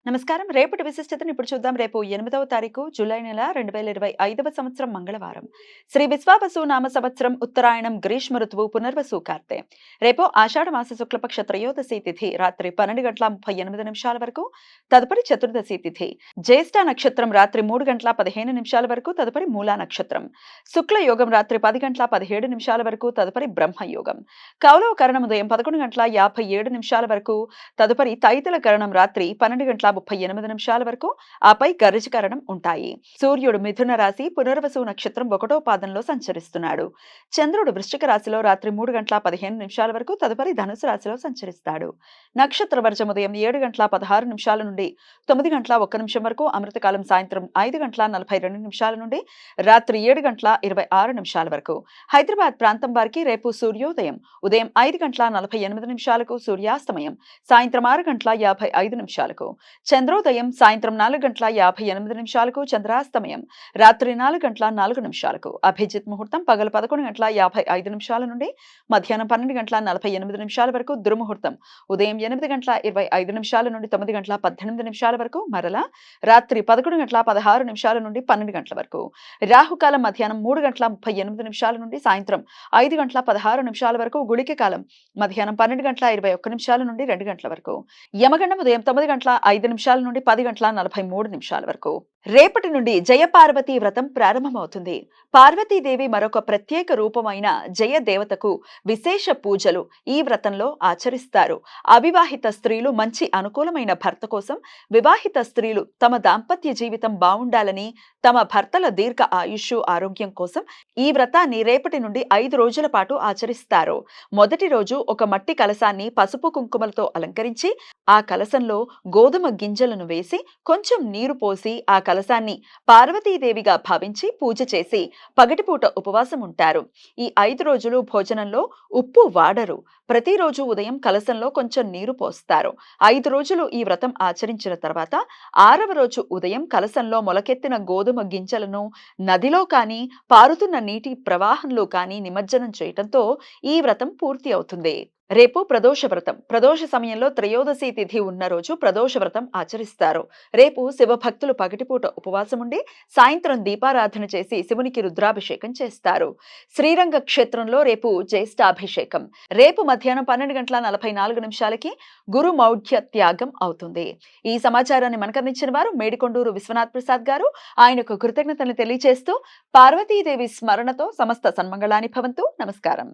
నమస్కారం. రేపటి విశిష్టతను ఇప్పుడు చూద్దాం. రేపు 8వ తారీఖు జూలై నెల 2025వ సంవత్సరం మంగళవారం. శ్రీ విశ్వావసు నామ సంవత్సరం ఉత్తరాయణం గ్రీష్మ ఋతువు పునర్వసు కార్తె. రేపు ఆషాఢ మాస శుక్లపక్ష త్రయోదశి తిథి రాత్రి 12:38 వరకు, తదుపరి చతుర్దశి తిథి. జ్యేష్ఠ నక్షత్రం రాత్రి 3:15 వరకు, తదుపరి మూలా నక్షత్రం. శుక్ల యోగం రాత్రి 10:17 వరకు, తదుపరి బ్రహ్మయోగం. కౌలవ కరణం ఉదయం 11:57 వరకు, తదుపరి తైతల కరణం రాత్రి 12:38 వరకు, ఆపై గర్జకరణం ఉంటాయి. సూర్యుడు మిథున రాశి పునర్వసు నక్షత్రం 1వ పాదంలో సంచరిస్తున్నాడు. చంద్రుడు వృశ్చిక రాశిలో రాత్రి 3:15 వరకు, తదుపరి ధనుసు రాశిలో సంచరిస్తాడు. నక్షత్ర వర్జం ఉదయం 7:16 నుండి 9:01 వరకు, అమృతకాలం సాయంత్రం 5:42 నుండి రాత్రి 7:26 వరకు. హైదరాబాద్ ప్రాంతం వారికి రేపు సూర్యోదయం ఉదయం 5:48 సూర్యాస్తమయం సాయంత్రం 6:55 చంద్రోదయం సాయంత్రం 4:58 చంద్రాస్తమయం రాత్రి 4:04 అభిజిత్ ముహూర్తం పగలు 11:55 నుండి మధ్యాహ్నం 12:48 వరకు, దుర్ముహూర్తం ఉదయం 8:25 నుండి 9:18 వరకు, మరలా రాత్రి 11:16 నుండి 12 గంటల వరకు. రాహుకాలం మధ్యాహ్నం 3:38 నుండి సాయంత్రం 5:16 వరకు, గుళిక కాలం మధ్యాహ్నం 12:21 నుండి 2 గంటల వరకు. యమగండం ఉదయం 9:05 నుండి 10:43 వరకు. రేపటి నుండి జయపార్వతీ వ్రతం ప్రారంభమవుతుంది. పార్వతీదేవి మరొక ప్రత్యేక రూపమైన జయ దేవతకు విశేష పూజలు ఈ వ్రతంలో ఆచరిస్తారు. అవివాహిత స్త్రీలు మంచి అనుకూలమైన భర్త కోసం, వివాహిత స్త్రీలు తమ దాంపత్య జీవితం బావుండాలని, తమ భర్తల దీర్ఘ ఆయుష్ ఆరోగ్యం కోసం ఈ వ్రతాన్ని రేపటి నుండి 5 రోజుల పాటు ఆచరిస్తారు. మొదటి రోజు ఒక మట్టి కలశాన్ని పసుపు కుంకుమలతో అలంకరించి, ఆ కలశంలో గోధుమ గింజలను వేసి కొంచెం నీరు పోసి ఆ కలశాన్ని పార్వతీదేవిగా భావించి పూజ చేసి పగటిపూట ఉపవాసం ఉంటారు. ఈ 5 రోజులు భోజనంలో ఉప్పు వాడరు. ప్రతిరోజు ఉదయం కలశంలో కొంచెం నీరు పోస్తారు. 5 రోజులు ఈ వ్రతం ఆచరించిన తర్వాత 6వ రోజు ఉదయం కలశంలో మొలకెత్తిన గోధుమ గింజలను నదిలో కానీ పారుతున్న నీటి ప్రవాహంలో కానీ నిమజ్జనం చేయటంతో ఈ వ్రతం పూర్తి అవుతుంది. రేపు ప్రదోష వ్రతం. ప్రదోష సమయంలో త్రయోదశి తిథి ఉన్న రోజు ప్రదోష వ్రతం ఆచరిస్తారు. రేపు శివభక్తులు పగటిపూట ఉపవాసం ఉండి సాయంత్రం దీపారాధన చేసి శివునికి రుద్రాభిషేకం చేస్తారు. శ్రీరంగ క్షేత్రంలో రేపు జ్యేష్ఠాభిషేకం. రేపు మధ్యాహ్నం 12:44 గురు మౌఢ్య త్యాగం అవుతుంది. ఈ సమాచారాన్ని మనకందించిన వారు మేడికొండూరు విశ్వనాథ్ ప్రసాద్ గారు. ఆయనకు కృతజ్ఞతలు తెలియజేస్తూ పార్వతీదేవి స్మరణతో సమస్త సన్మంగళాని భవంతు. నమస్కారం.